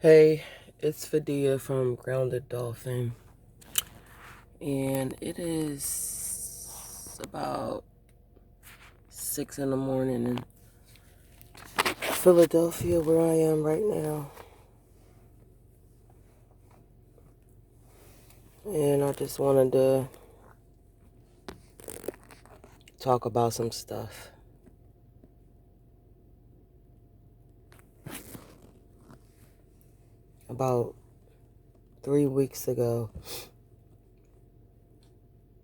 Hey, it's Fadia from Grounded Dolphin, and it is about 6 in the morning in Philadelphia, where I am right now. And I just wanted to talk about some stuff. About 3 weeks ago,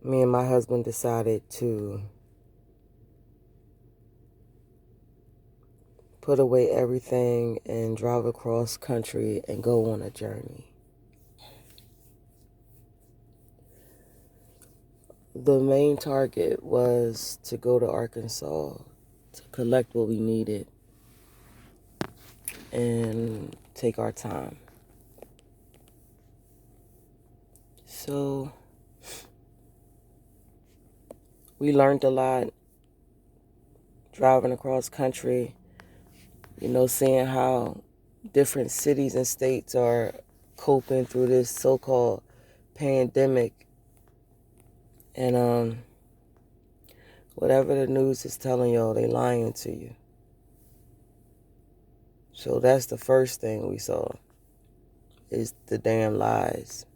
me and my husband decided to put away everything and drive across country and go on a journey. The main target was to go to Arkansas to collect what we needed and take our time. So we learned a lot driving across country, seeing how different cities and states are coping through this so-called pandemic. And whatever the news is telling y'all, they lying to you. So that's the first thing we saw, is the damn lies.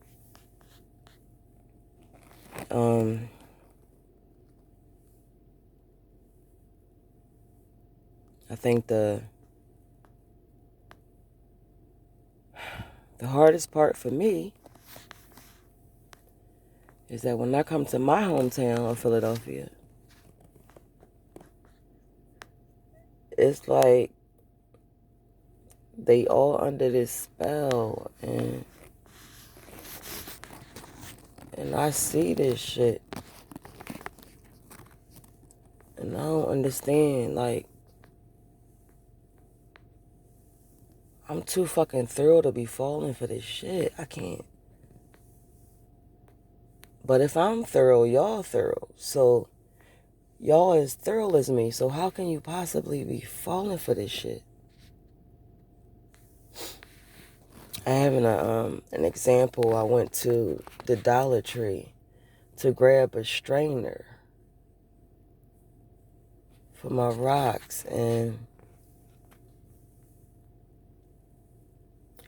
I think the hardest part for me is that when I come to my hometown of Philadelphia, it's like they all under this spell, and I see this shit, and I don't understand. Like, I'm too fucking thrilled to be falling for this shit. I can't. But if I'm thorough, y'all thorough. So y'all as thorough as me. So how can you possibly be falling for this shit? I have an example. I went to the Dollar Tree to grab a strainer for my rocks, and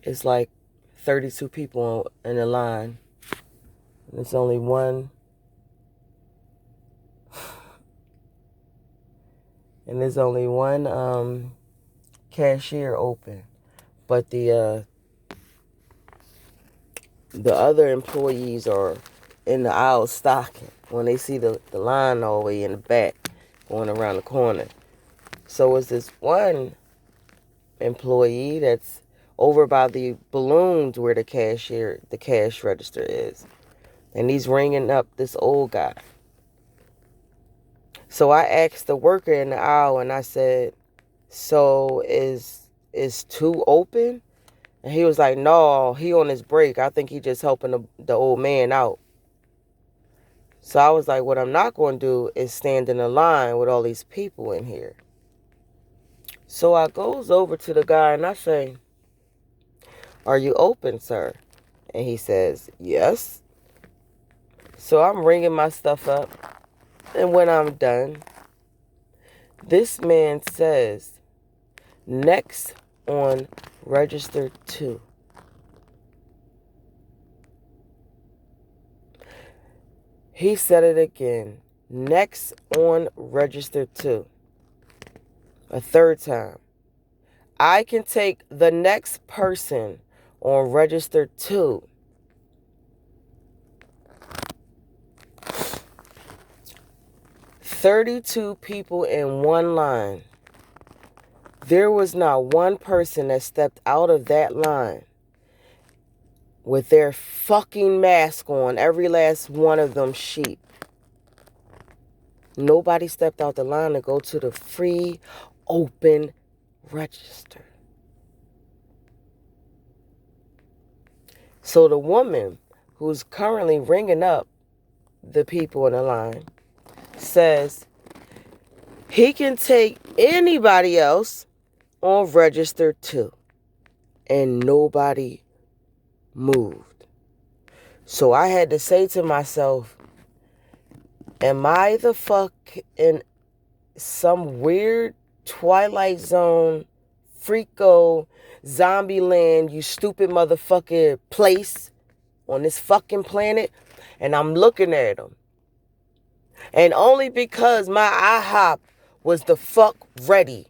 it's like 32 people in the line, and there's only one, cashier open, but the other employees are in the aisle stocking when they see the line all the way in the back going around the corner. So it's this one employee that's over by the balloons where the cash register is, and he's ringing up this old guy. So I asked the worker in the aisle, and I said, so is two open? And he was like, no, he on his break. I think he just helping the old man out. So I was like, what I'm not going to do is stand in a line with all these people in here. So I goes over to the guy and I say, are you open, sir? And he says, yes. So I'm ringing my stuff up. And when I'm done, this man says, next on register 2. He said it again. Next on register 2. A third time. I can take the next person on register 2. "32 people in one line. There was not one person that stepped out of that line with their fucking mask on, every last one of them sheep. Nobody stepped out the line to go to the free, open register. So the woman who's currently ringing up the people in the line says he can take anybody else on register 2. and nobody moved. So I had to say to myself, am I the fuck in some weird Twilight Zone, freako, zombie land, you stupid motherfucking place on this fucking planet? And I'm looking at them. And only because my IHOP was the fuck ready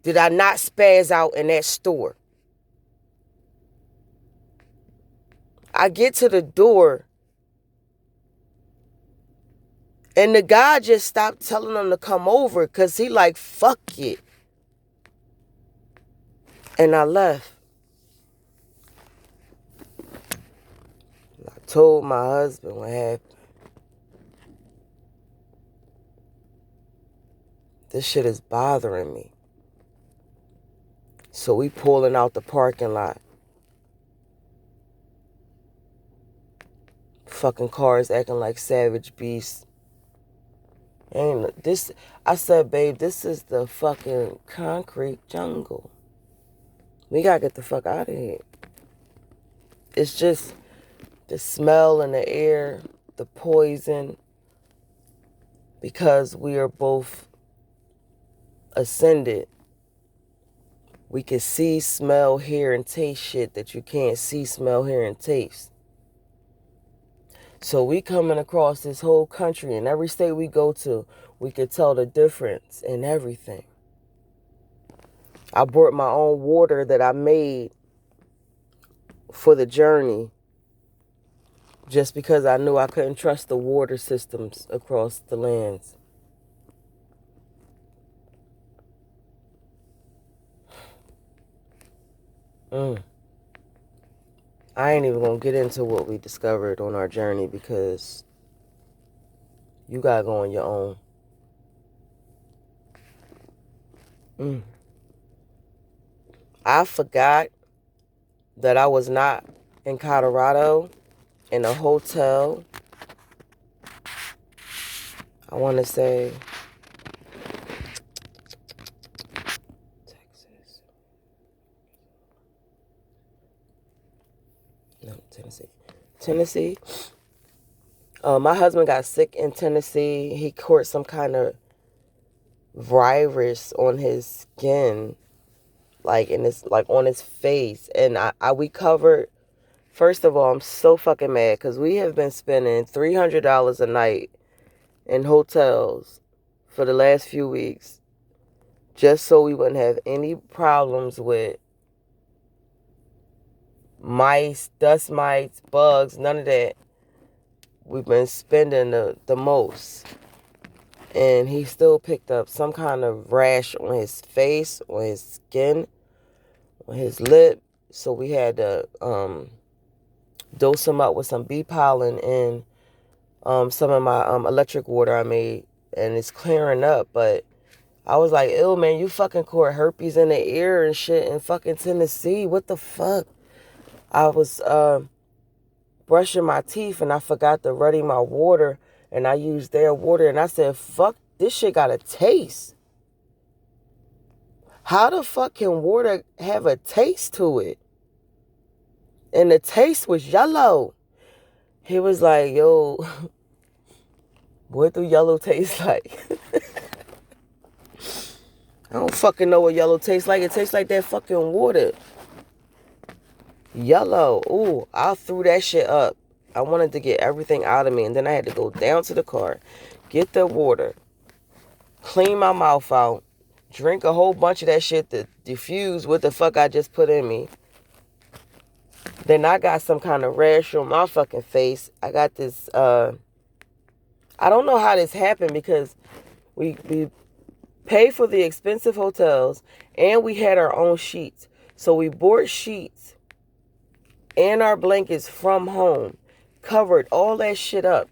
did I not spaz out in that store. I get to the door and the guy just stopped telling them to come over because he like, fuck it. And I left. I told my husband what happened. This shit is bothering me. So we pulling out the parking lot. Fucking cars acting like savage beasts. Ain't this? I said, babe, this is the fucking concrete jungle. We gotta get the fuck out of here. It's just the smell in the air, the poison. Because we are both ascended, we can see, smell, hear, and taste shit that you can't see, smell, hear, and taste. So we coming across this whole country, and every state we go to, we could tell the difference in everything. I brought my own water that I made for the journey just because I knew I couldn't trust the water systems across the lands. I ain't even gonna get into what we discovered on our journey because you gotta go on your own. I forgot that I was not in Colorado in a hotel. I want to say Texas. No, Tennessee. My husband got sick in Tennessee. He caught some kind of virus on his skin, like on his face, and we covered. First of all, I'm so fucking mad because we have been spending $300 a night in hotels for the last few weeks just so we wouldn't have any problems with mice, dust mites, bugs, none of that. We've been spending the most. And he still picked up some kind of rash on his face, on his skin, on his lip. So we had to dose him up with some bee pollen and some of my electric water I made. And it's clearing up. But I was like, ew, man, you fucking caught herpes in the ear and shit in fucking Tennessee. What the fuck? I was brushing my teeth and I forgot to ruddy my water. And I used their water. And I said, fuck, this shit got a taste. How the fuck can water have a taste to it? And the taste was yellow. He was like, yo, what do yellow taste like? I don't fucking know what yellow tastes like. It tastes like that fucking water. Yellow. Ooh, I threw that shit up. I wanted to get everything out of me. And then I had to go down to the car, get the water, clean my mouth out, drink a whole bunch of that shit to diffuse what the fuck I just put in me. Then I got some kind of rash on my fucking face. I got this, I don't know how this happened because we paid for the expensive hotels and we had our own sheets. So we bought sheets and our blankets from home, covered all that shit up.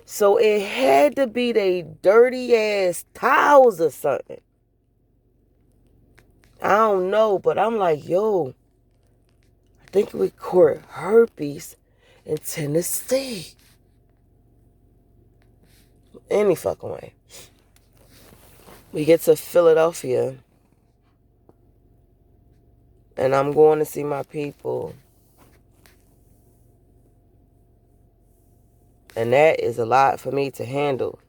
So it had to be they dirty ass towels or something. I don't know, but I'm like, yo, I think we caught herpes in Tennessee. Any fucking way. We get to Philadelphia And I'm going to see my people. And that is a lot for me to handle.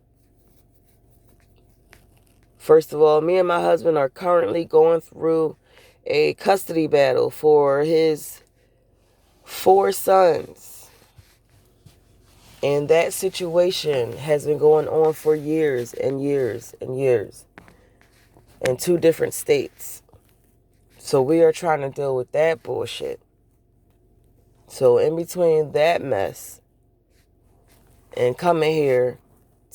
First of all, me and my husband are currently going through a custody battle for his 4 sons. And that situation has been going on for years and years and years in 2 different states. So we are trying to deal with that bullshit. So in between that mess and coming here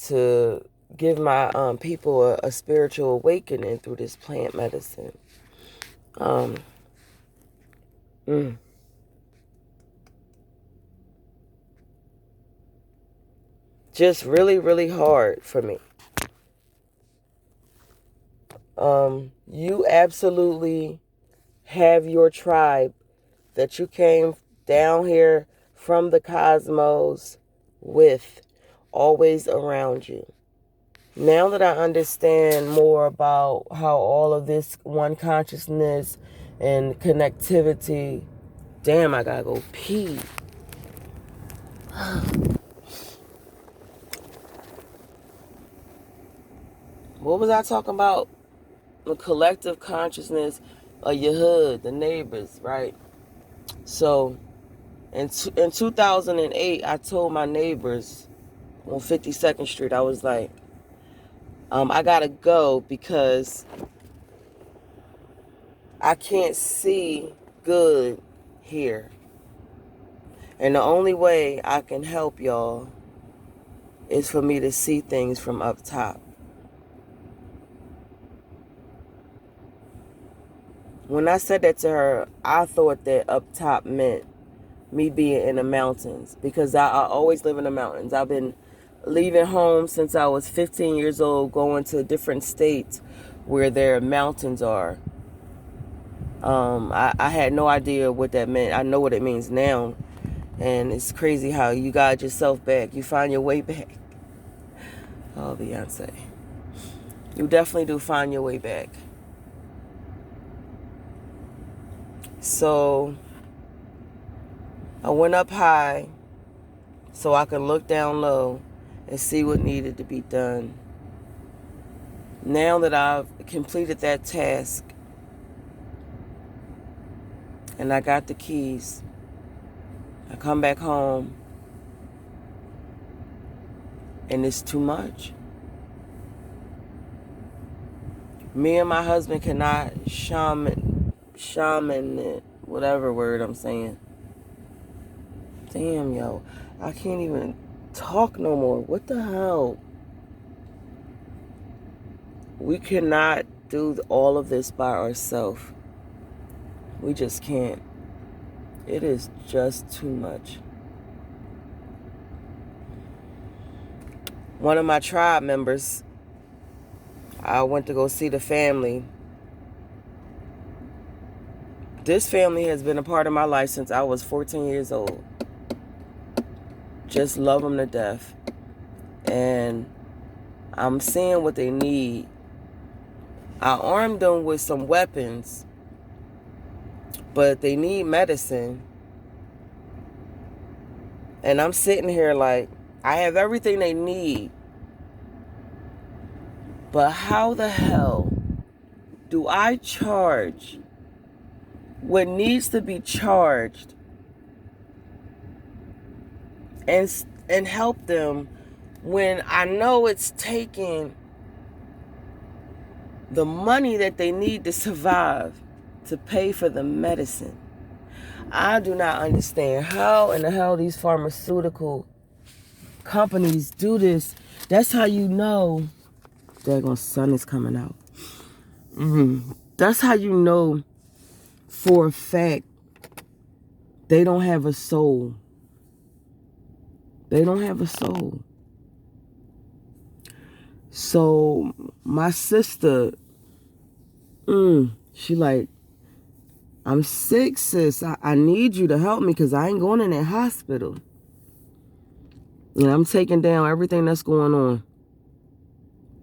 to give my people a spiritual awakening through this plant medicine, just really, really hard for me. You absolutely have your tribe that you came down here from the cosmos with, always around you. Now that I understand more about how all of this one consciousness and connectivity, damn, I gotta go pee. What was I talking about? The collective consciousness of your hood, the neighbors, right? So in 2008, I told my neighbors on 52nd Street, I was like, I gotta go because I can't see good here. And the only way I can help y'all is for me to see things from up top. When I said that to her, I thought that up top meant me being in the mountains, because I always live in the mountains. I've been leaving home since I was 15 years old, going to different states where their mountains are. I had no idea what that meant. I know what it means now. And it's crazy how you got yourself back. You find your way back. Oh, Beyonce. You definitely do find your way back. So I went up high so I could look down low and see what needed to be done. Now that I've completed that task and I got the keys, I come back home and it's too much. Me and my husband cannot shaman it, whatever word I'm saying. Damn, yo, I can't even talk no more. What the hell? We cannot do all of this by ourselves. We just can't. It is just too much. One of my tribe members, I went to go see the family. This family has been a part of my life since I was 14 years old. Just love them to death. And I'm seeing what they need. I armed them with some weapons, but they need medicine. And I'm sitting here like, I have everything they need. But how the hell do I charge what needs to be charged and help them when I know it's taking the money that they need to survive to pay for the medicine? I do not understand how in the hell these pharmaceutical companies do this. That's how you know daggone sun is coming out. That's how you know for a fact they don't have a soul. They don't have a soul. So my sister, she like, I'm sick, sis. I need you to help me because I ain't going in that hospital. And I'm taking down everything that's going on.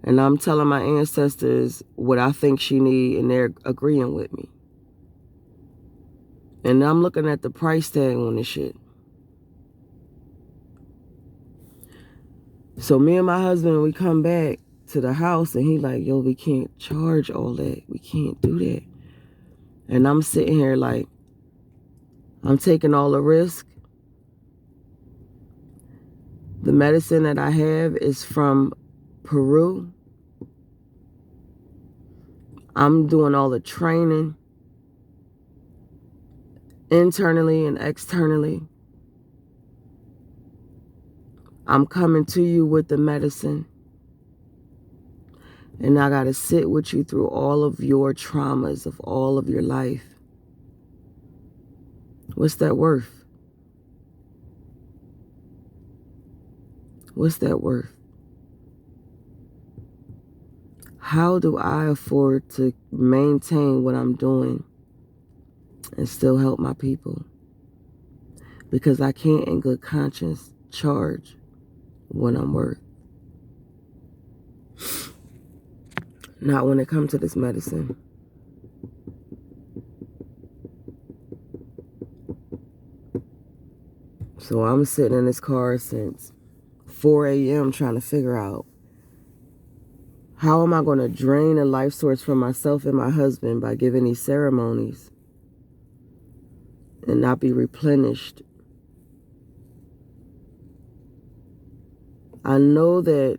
And I'm telling my ancestors what I think she need, and they're agreeing with me. And I'm looking at the price tag on this shit. So me and my husband, we come back to the house and he like, yo, we can't charge all that. We can't do that. And I'm sitting here like, I'm taking all the risk. The medicine that I have is from Peru. I'm doing all the training internally and externally. I'm coming to you with the medicine. And I got to sit with you through all of your traumas of all of your life. What's that worth? What's that worth? How do I afford to maintain what I'm doing and still help my people? Because I can't in good conscience charge what I'm worth. Not when it comes to this medicine. So I'm sitting in this car since 4 a.m. trying to figure out how am I going to drain a life source from myself and my husband by giving these ceremonies and not be replenished. I know that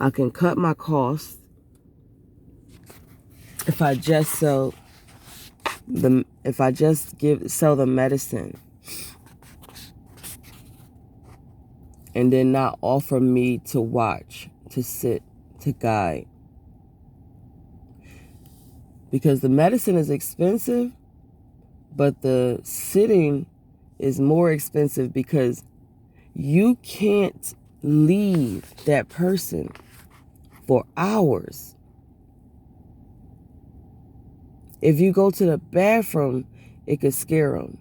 I can cut my costs if I just sell the medicine and then not offer me to watch, to sit, to guide. Because the medicine is expensive, but the sitting is more expensive because you can't leave that person for hours. If you go to the bathroom, it could scare them.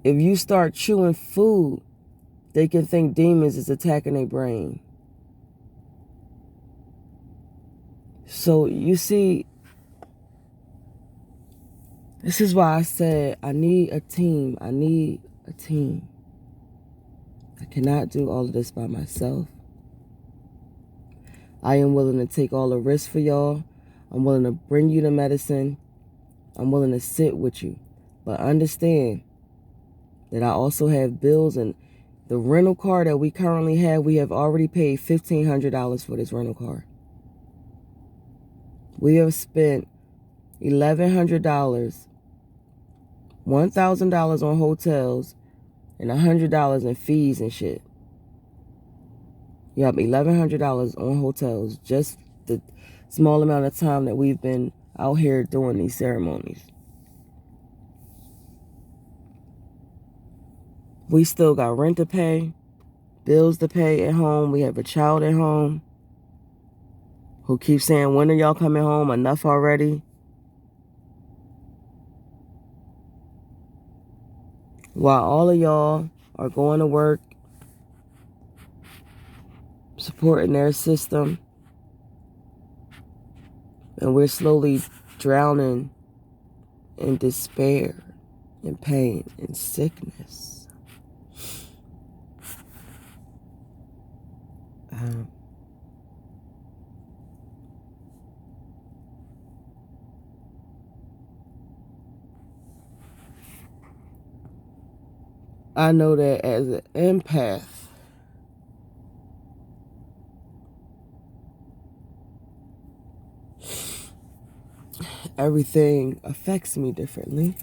If you start chewing food, they can think demons is attacking their brain. So you see, this is why I said I need a team. I need a team. I cannot do all of this by myself. I am willing to take all the risks for y'all. I'm willing to bring you the medicine. I'm willing to sit with you. But understand that I also have bills, and the rental car that we currently have, we have already paid $1,500 for this rental car. We have spent $1,100, $1,000 on hotels, and $100 in fees and shit. You have $1,100 on hotels, just the small amount of time that we've been out here doing these ceremonies. We still got rent to pay, bills to pay at home. We have a child at home who keeps saying, when are y'all coming home? Enough already. While all of y'all are going to work, supporting their system, and we're slowly drowning in despair, in pain, in sickness. I know that as an empath, everything affects me differently.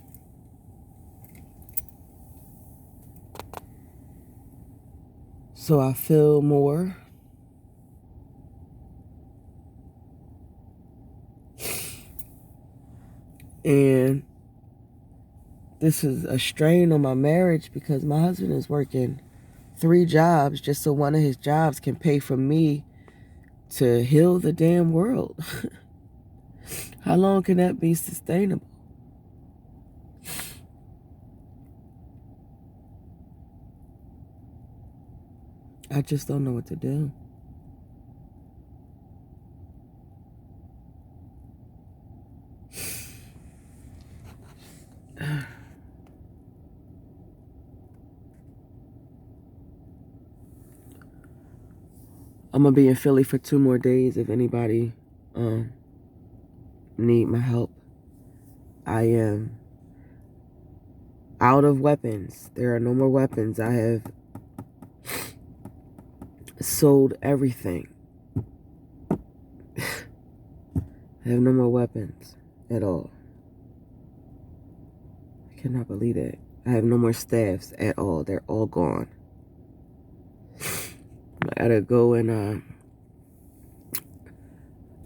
So I feel more. And this is a strain on my marriage because my husband is working 3 jobs just so one of his jobs can pay for me to heal the damn world. How long can that be sustainable? I just don't know what to do. I'm gonna be in Philly for 2 more days if anybody need my help. I am out of weapons. There are no more weapons. I have sold everything. I have no more weapons at all. I cannot believe that. I have no more staffs at all. They're all gone. I gotta go and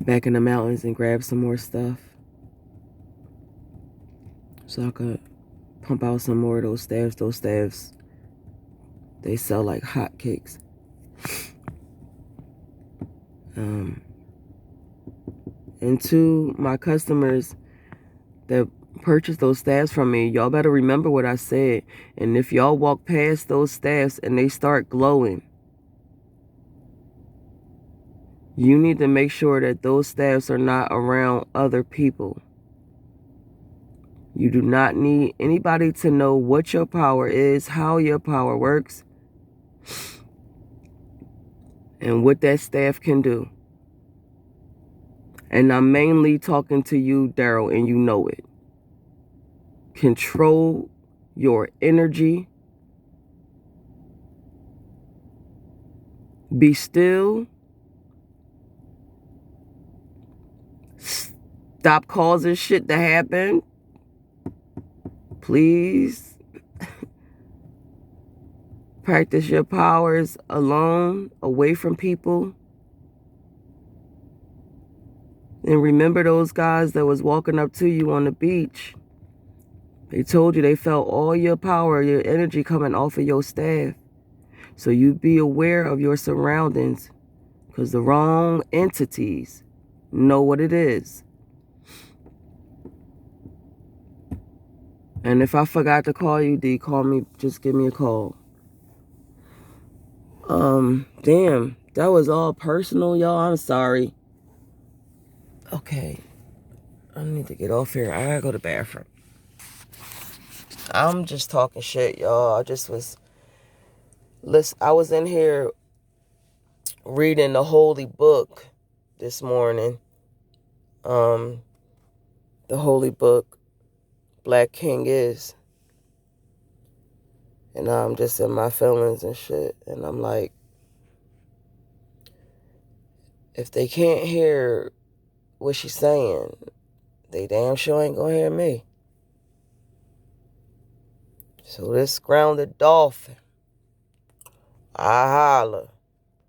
back in the mountains and grab some more stuff so I could pump out some more of those staffs. Those staffs, they sell like hotcakes. And to my customers that purchase those staffs from me, y'all better remember what I said. And if y'all walk past those staffs and they start glowing, you need to make sure that those staffs are not around other people. You do not need anybody to know what your power is, how your power works, and what that staff can do. And I'm mainly talking to you, Daryl, and you know it. Control your energy. Be still. Stop causing shit to happen. Please. Practice your powers alone, away from people. And remember those guys that was walking up to you on the beach. They told you they felt all your power, your energy coming off of your staff. So you be aware of your surroundings, because the wrong entities know what it is. And if I forgot to call you, D, call me, just give me a call. Damn, that was all personal, y'all. I'm sorry. Okay, I need to get off here. I gotta go to the bathroom. I'm just talking shit, y'all. I was in here reading the holy book this morning. The holy book, Black King Is. And I'm just in my feelings and shit. And I'm like, if they can't hear what she's saying, they damn sure ain't gonna hear me. So this grounded dolphin, I holla.